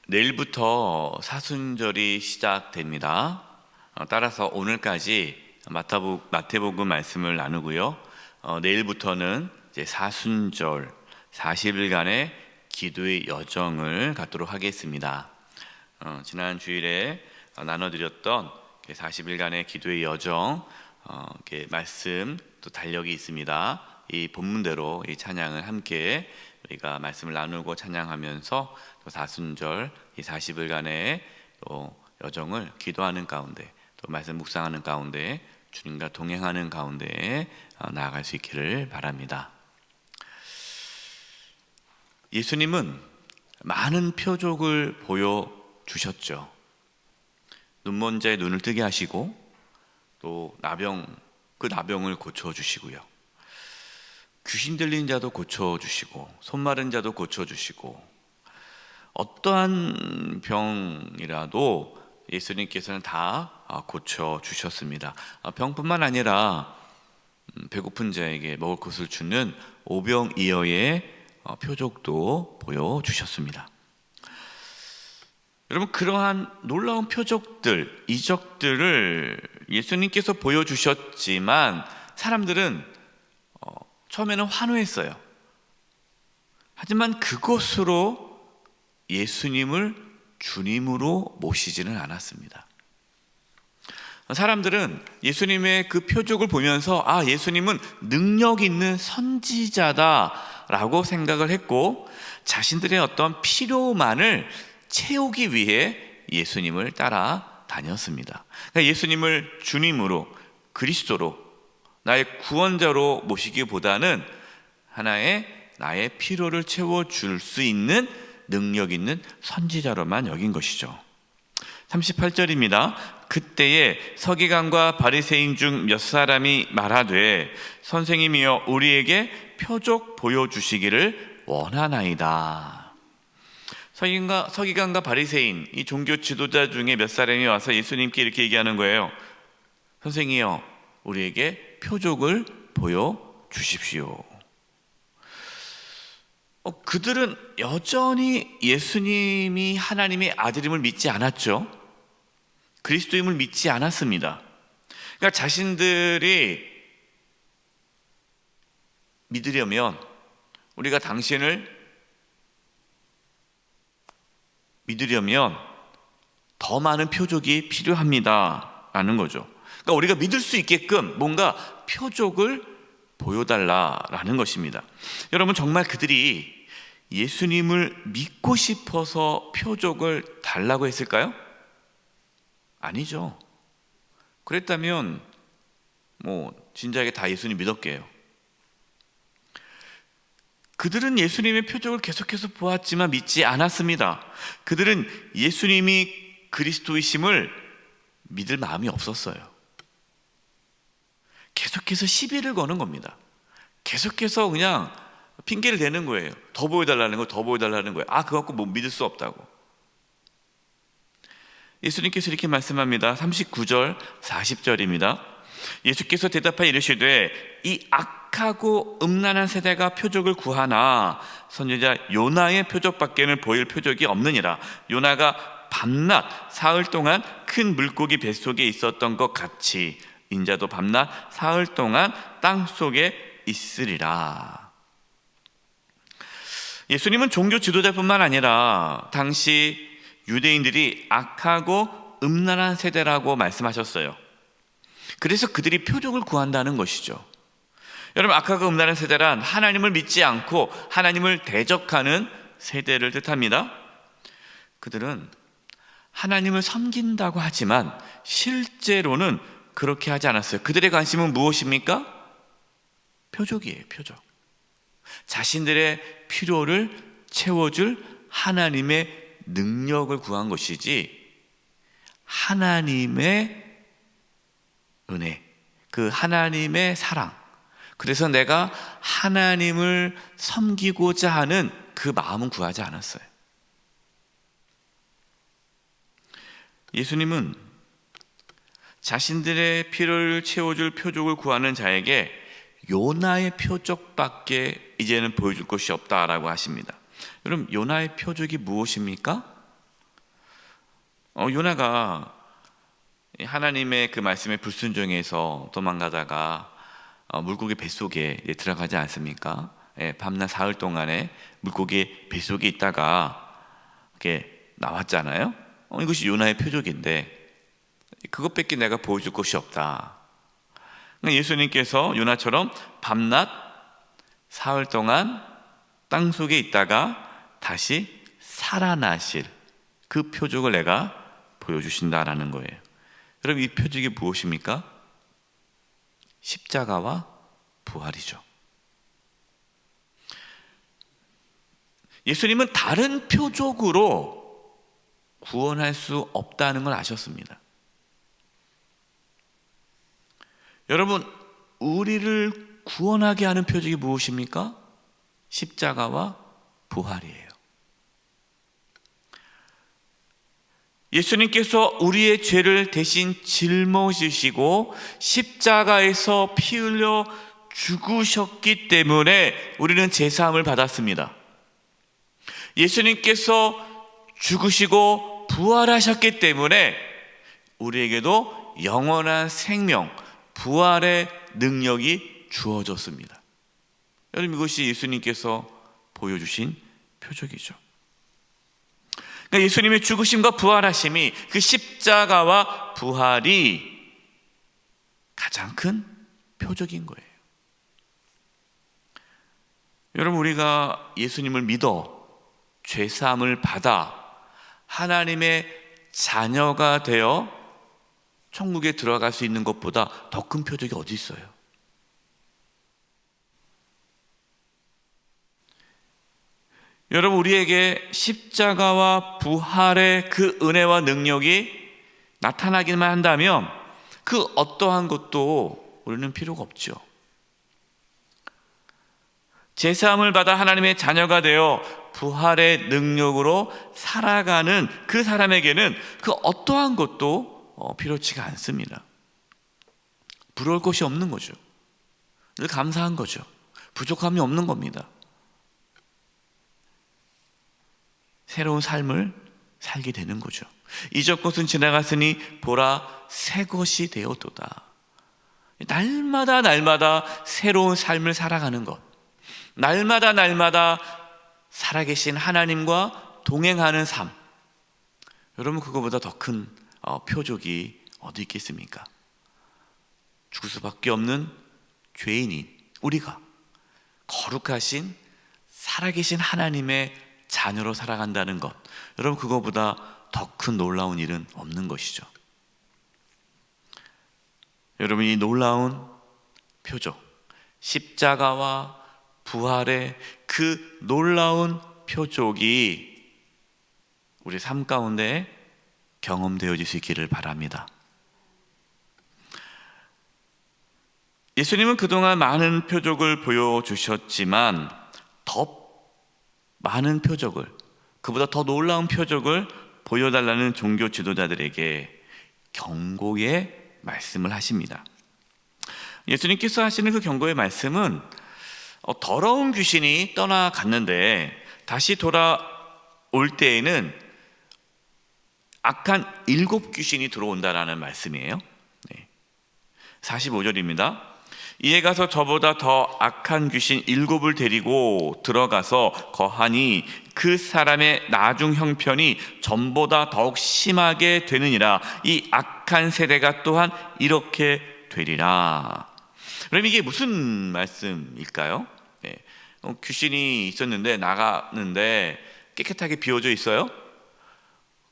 내일부터 사순절이 시작됩니다. 따라서 오늘까지 마태복음 말씀을 나누고요. 내일부터는 이제 사순절 40일간의 기도의 여정을 갖도록 하겠습니다. 지난 주일에 나눠드렸던 40일간의 기도의 여정 말씀 또 달력이 있습니다. 이 본문대로 이 찬양을 함께 우리가 말씀을 나누고 찬양하면서 또 사순절 이 40일간의 또 여정을 기도하는 가운데 또 말씀 묵상하는 가운데 주님과 동행하는 가운데 나아갈 수 있기를 바랍니다. 예수님은 많은 표적을 보여주셨죠. 눈먼 자의 눈을 뜨게 하시고 또 그 나병을 고쳐주시고요. 귀신 들린 자도 고쳐주시고 손 마른 자도 고쳐주시고 어떠한 병이라도 예수님께서는 다 고쳐주셨습니다. 병뿐만 아니라 배고픈 자에게 먹을 것을 주는 오병이어의 표적도 보여주셨습니다. 여러분, 그러한 놀라운 표적들, 이적들을 예수님께서 보여주셨지만 사람들은 처음에는 환호했어요. 하지만 그것으로 예수님을 주님으로 모시지는 않았습니다. 사람들은 예수님의 그 표적을 보면서 예수님은 능력 있는 선지자다라고 생각을 했고 자신들의 어떤 필요만을 채우기 위해 예수님을 따라다녔습니다. 그러니까 예수님을 주님으로 그리스도로 나의 구원자로 모시기보다는 나의 필요를 채워줄 수 있는 능력 있는 선지자로만 여긴 것이죠. 38절입니다. 그때에 서기관과 바리새인 중 몇 사람이 말하되 선생님이여 우리에게 표적 보여주시기를 원하나이다. 서기관과 바리새인, 이 종교 지도자 중에 몇 사람이 와서 예수님께 이렇게 얘기하는 거예요. 선생님이여 우리에게 표적을 보여주십시오. 그들은 여전히 예수님이 하나님의 아들임을 믿지 않았죠. 그리스도임을 믿지 않았습니다. 그러니까 자신들이 믿으려면 우리가 당신을 믿으려면 더 많은 표적이 필요합니다 라는 거죠. 그러니까 우리가 믿을 수 있게끔 뭔가 표적을 보여달라라는 것입니다. 여러분, 정말 그들이 예수님을 믿고 싶어서 표적을 달라고 했을까요? 아니죠. 그랬다면 진작에 다 예수님 믿었게요. 그들은 예수님의 표적을 계속해서 보았지만 믿지 않았습니다. 그들은 예수님이 그리스도이심을 믿을 마음이 없었어요. 계속해서 시비를 거는 겁니다. 계속해서 그냥 핑계를 대는 거예요. 더 보여달라는 거예요. 더 보여달라는 거예요. 그거 갖고 믿을 수 없다고. 예수님께서 이렇게 말씀합니다. 39절 40절입니다. 예수께서 대답하여 이르시되 이 악하고 음란한 세대가 표적을 구하나 선지자 요나의 표적밖에는 보일 표적이 없느니라. 요나가 밤낮 사흘 동안 큰 물고기 뱃속에 있었던 것 같이 인자도 밤낮 사흘 동안 땅 속에 있으리라. 예수님은 종교 지도자뿐만 아니라 당시 유대인들이 악하고 음란한 세대라고 말씀하셨어요. 그래서 그들이 표적을 구한다는 것이죠. 여러분, 악하고 음란한 세대란 하나님을 믿지 않고 하나님을 대적하는 세대를 뜻합니다. 그들은 하나님을 섬긴다고 하지만 실제로는 그렇게 하지 않았어요. 그들의 관심은 무엇입니까? 표적이에요. 표적. 자신들의 필요를 채워줄 하나님의 능력을 구한 것이지 하나님의 은혜, 그 하나님의 사랑, 그래서 내가 하나님을 섬기고자 하는 그 마음은 구하지 않았어요. 예수님은 자신들의 필요를 채워줄 표적을 구하는 자에게 요나의 표적밖에 이제는 보여줄 것이 없다라고 하십니다. 여러분, 요나의 표적이 무엇입니까? 요나가 하나님의 그 말씀에 불순종해서 도망가다가 물고기 뱃속에 들어가지 않습니까? 밤낮 사흘 동안에 물고기 뱃속에 있다가 이렇게 나왔잖아요. 이것이 요나의 표적인데 그것밖에 내가 보여줄 것이 없다. 그러니까 예수님께서 요나처럼 밤낮 사흘 동안 땅속에 있다가 다시 살아나실 그 표적을 내가 보여주신다라는 거예요. 여러분, 이 표적이 무엇입니까? 십자가와 부활이죠. 예수님은 다른 표적으로 구원할 수 없다는 걸 아셨습니다. 여러분, 우리를 구원하게 하는 표적이 무엇입니까? 십자가와 부활이에요. 예수님께서 우리의 죄를 대신 짊어지시고 십자가에서 피 흘려 죽으셨기 때문에 우리는 제사함을 받았습니다. 예수님께서 죽으시고 부활하셨기 때문에 우리에게도 영원한 생명, 부활의 능력이 주어졌습니다. 여러분, 이것이 예수님께서 보여주신 표적이죠. 그러니까 예수님의 죽으심과 부활하심이, 그 십자가와 부활이 가장 큰 표적인 거예요. 여러분, 우리가 예수님을 믿어 죄사함을 받아 하나님의 자녀가 되어 천국에 들어갈 수 있는 것보다 더 큰 표적이 어디 있어요? 여러분, 우리에게 십자가와 부활의 그 은혜와 능력이 나타나기만 한다면 그 어떠한 것도 우리는 필요가 없죠. 제사함을 받아 하나님의 자녀가 되어 부활의 능력으로 살아가는 그 사람에게는 그 어떠한 것도 필요치가 않습니다. 부러울 것이 없는 거죠. 늘 감사한 거죠. 부족함이 없는 겁니다. 새로운 삶을 살게 되는 거죠. 이전 것은 지나갔으니 보라, 새 것이 되었도다. 날마다 새로운 삶을 살아가는 것, 날마다 살아계신 하나님과 동행하는 삶, 여러분, 그거보다 더 큰 표적이 어디 있겠습니까? 죽을 수밖에 없는 죄인인 우리가 거룩하신 살아계신 하나님의 자녀로 살아간다는 것, 여러분, 그거보다 더 큰 놀라운 일은 없는 것이죠. 여러분, 이 놀라운 표적, 십자가와 부활의 그 놀라운 표적이 우리 삶 가운데 경험되어질 수 있기를 바랍니다. 예수님은 그동안 많은 표적을 보여주셨지만 더 많은 표적을, 그보다 더 놀라운 표적을 보여달라는 종교 지도자들에게 경고의 말씀을 하십니다. 예수님께서 하시는 그 경고의 말씀은 더러운 귀신이 떠나갔는데 다시 돌아올 때에는 악한 7 귀신이 들어온다라는 말씀이에요. 45절입니다. 이에 가서 저보다 더 악한 귀신 7을 데리고 들어가서 거하니 그 사람의 나중 형편이 전보다 더욱 심하게 되느니라. 이 악한 세대가 또한 이렇게 되리라. 그럼 이게 무슨 말씀일까요? 귀신이 있었는데 나갔는데 깨끗하게 비워져 있어요.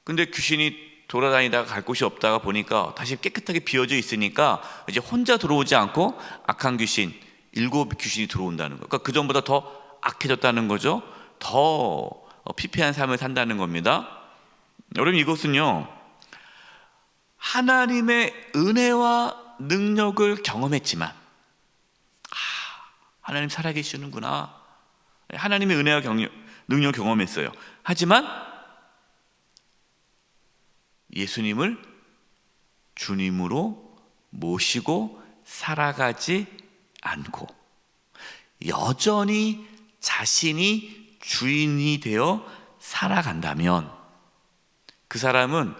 근데 귀신이 돌아다니다가 갈 곳이 없다가 보니까 다시 깨끗하게 비워져 있으니까 이제 혼자 들어오지 않고 악한 귀신 7 귀신이 들어온다는 거예요. 그러니까 그 전보다 더 악해졌다는 거죠. 더 피폐한 삶을 산다는 겁니다. 여러분, 이것은요, 하나님의 은혜와 능력을 경험했지만, 하나님 살아계시는구나, 하나님의 은혜와 능력 경험했어요. 하지만 예수님을 주님으로 모시고 살아가지 않고 여전히 자신이 주인이 되어 살아간다면 그 사람은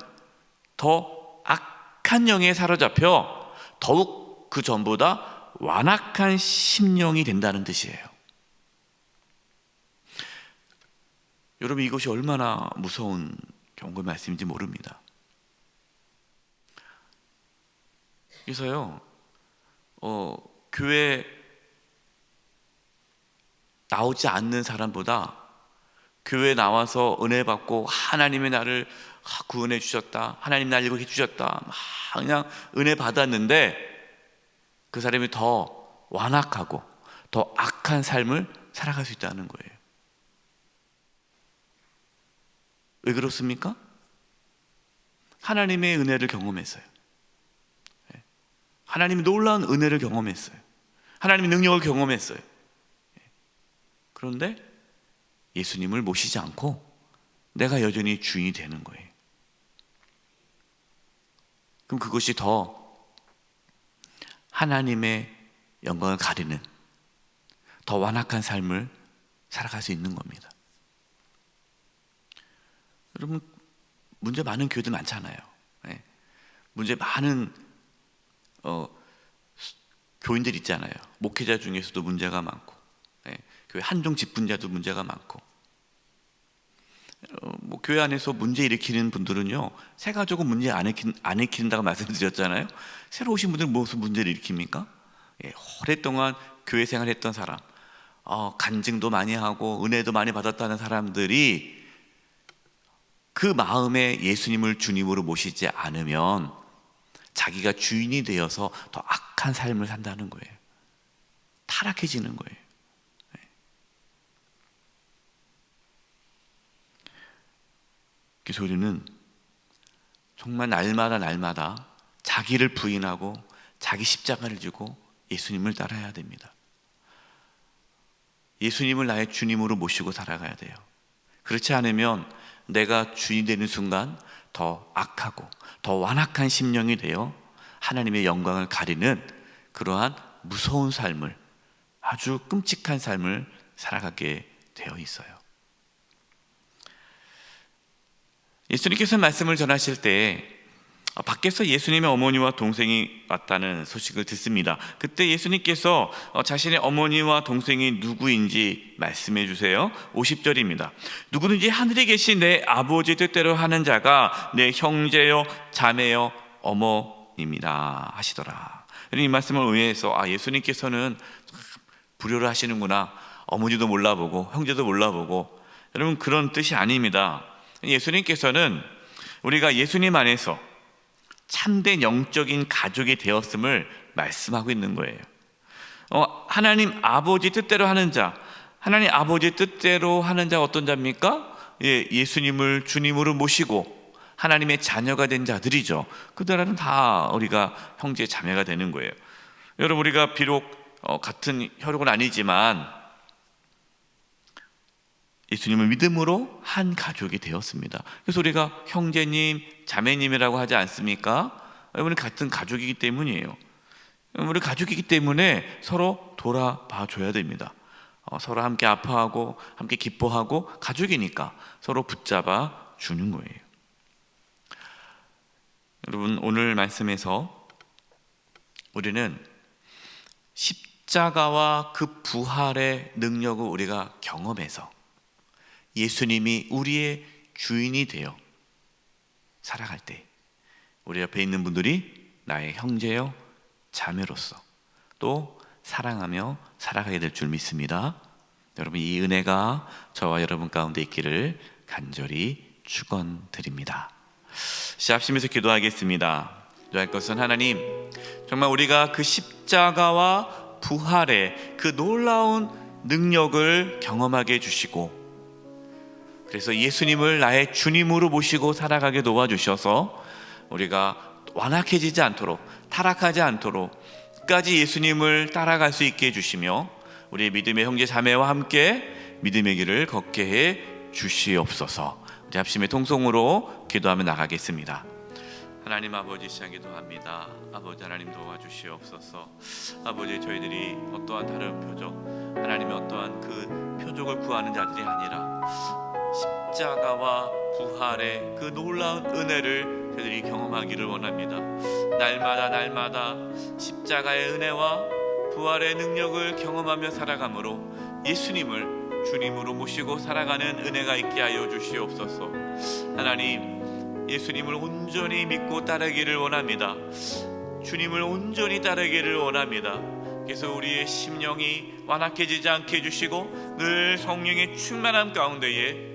더 악한 영에 사로잡혀 더욱 그 전보다 완악한 심령이 된다는 뜻이에요. 여러분, 이것이 얼마나 무서운 경고의 말씀인지 모릅니다. 그래서요, 교회 나오지 않는 사람보다 교회 나와서 은혜 받고 하나님이 나를 구원해 주셨다, 하나님 날 일구게 주셨다, 막 그냥 은혜 받았는데 그 사람이 더 완악하고 더 악한 삶을 살아갈 수 있다는 거예요. 왜 그렇습니까? 하나님의 은혜를 경험했어요. 하나님의 놀라운 은혜를 경험했어요. 하나님의 능력을 경험했어요. 그런데 예수님을 모시지 않고 내가 여전히 주인이 되는 거예요. 그럼 그것이 더 하나님의 영광을 가리는 더 완악한 삶을 살아갈 수 있는 겁니다. 여러분, 문제 많은 교회들 많잖아요. 문제 많은 교인들 있잖아요. 목회자 중에서도 문제가 많고, 교회 한종 직분자도 문제가 많고, 교회 안에서 문제 일으키는 분들은요, 새 가족은 문제 안 일으킨다고 말씀드렸잖아요. 새로 오신 분들은 무슨 문제를 일으킵니까? 오랫동안 교회 생활했던 사람, 간증도 많이 하고 은혜도 많이 받았다는 사람들이 그 마음에 예수님을 주님으로 모시지 않으면 자기가 주인이 되어서 더 악한 삶을 산다는 거예요. 타락해지는 거예요. 그래서 우리는 정말 날마다 자기를 부인하고 자기 십자가를 지고 예수님을 따라야 됩니다. 예수님을 나의 주님으로 모시고 살아가야 돼요. 그렇지 않으면 내가 주인 되는 순간 더 악하고 더 완악한 심령이 되어 하나님의 영광을 가리는 그러한 무서운 삶을, 아주 끔찍한 삶을 살아가게 되어 있어요. 예수님께서 말씀을 전하실 때 밖에서 예수님의 어머니와 동생이 왔다는 소식을 듣습니다. 그때 예수님께서 자신의 어머니와 동생이 누구인지 말씀해 주세요. 50절입니다. 누구든지 하늘에 계신 내 아버지 뜻대로 하는 자가 내 형제요 자매요 어머니입니다 하시더라. 이 말씀을 의해서 예수님께서는 불효를 하시는구나, 어머니도 몰라보고 형제도 몰라보고, 여러분, 그런 뜻이 아닙니다. 예수님께서는 우리가 예수님 안에서 참된 영적인 가족이 되었음을 말씀하고 있는 거예요. 하나님 아버지 뜻대로 하는 자, 하나님 아버지 뜻대로 하는 자가 어떤 자입니까? 예수님을 주님으로 모시고 하나님의 자녀가 된 자들이죠. 그들은 다 우리가 형제 자매가 되는 거예요. 여러분, 우리가 비록 같은 혈육은 아니지만 예수님을 믿음으로 한 가족이 되었습니다. 그래서 우리가 형제님, 자매님이라고 하지 않습니까? 우리는 같은 가족이기 때문이에요. 우리 가족이기 때문에 서로 돌아봐 줘야 됩니다. 서로 함께 아파하고 함께 기뻐하고 가족이니까 서로 붙잡아 주는 거예요. 여러분, 오늘 말씀에서 우리는 십자가와 그 부활의 능력을 우리가 경험해서 예수님이 우리의 주인이 되어 살아갈 때 우리 옆에 있는 분들이 나의 형제요 자매로서 또 사랑하며 살아가게 될 줄 믿습니다. 여러분, 이 은혜가 저와 여러분 가운데 있기를 간절히 축원드립니다. 합심해서 기도하겠습니다. 기도할 것은, 하나님, 정말 우리가 그 십자가와 부활의 그 놀라운 능력을 경험하게 해주시고, 그래서 예수님을 나의 주님으로 모시고 살아가게 도와주셔서 우리가 완악해지지 않도록, 타락하지 않도록 끝까지 예수님을 따라갈 수 있게 해주시며 우리의 믿음의 형제 자매와 함께 믿음의 길을 걷게 해 주시옵소서. 우리 합심의 통성으로 기도하며 나가겠습니다. 하나님 아버지, 시간 기도합니다. 아버지 하나님, 도와주시옵소서. 아버지, 저희들이 어떠한 다른 표적, 하나님의 어떠한 그 표적을 구하는 자들이 아니라 십자가와 부활의 그 놀라운 은혜를 저희들이 경험하기를 원합니다. 날마다 십자가의 은혜와 부활의 능력을 경험하며 살아가므로 예수님을 주님으로 모시고 살아가는 은혜가 있게 하여 주시옵소서. 하나님, 예수님을 온전히 믿고 따르기를 원합니다. 주님을 온전히 따르기를 원합니다. 그래서 우리의 심령이 완악해지지 않게 해주시고 늘 성령의 충만함 가운데에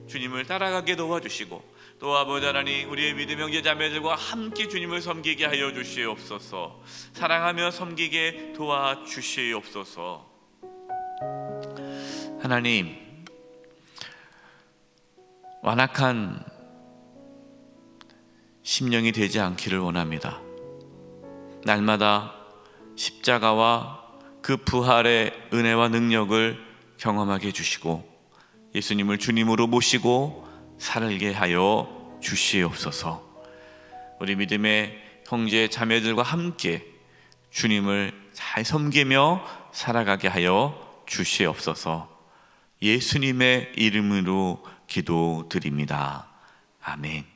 주님을 따라가게 도와주시고, 또 아버지 하나님, 우리의 믿음 형제 자매들과 함께 주님을 섬기게 하여 주시옵소서. 사랑하며 섬기게 도와주시옵소서. 하나님, 완악한 심령이 되지 않기를 원합니다. 날마다 십자가와 그 부활의 은혜와 능력을 경험하게 해주시고 예수님을 주님으로 모시고 살게 하여 주시옵소서. 우리 믿음의 형제 자매들과 함께 주님을 잘 섬기며 살아가게 하여 주시옵소서. 예수님의 이름으로 기도드립니다. 아멘.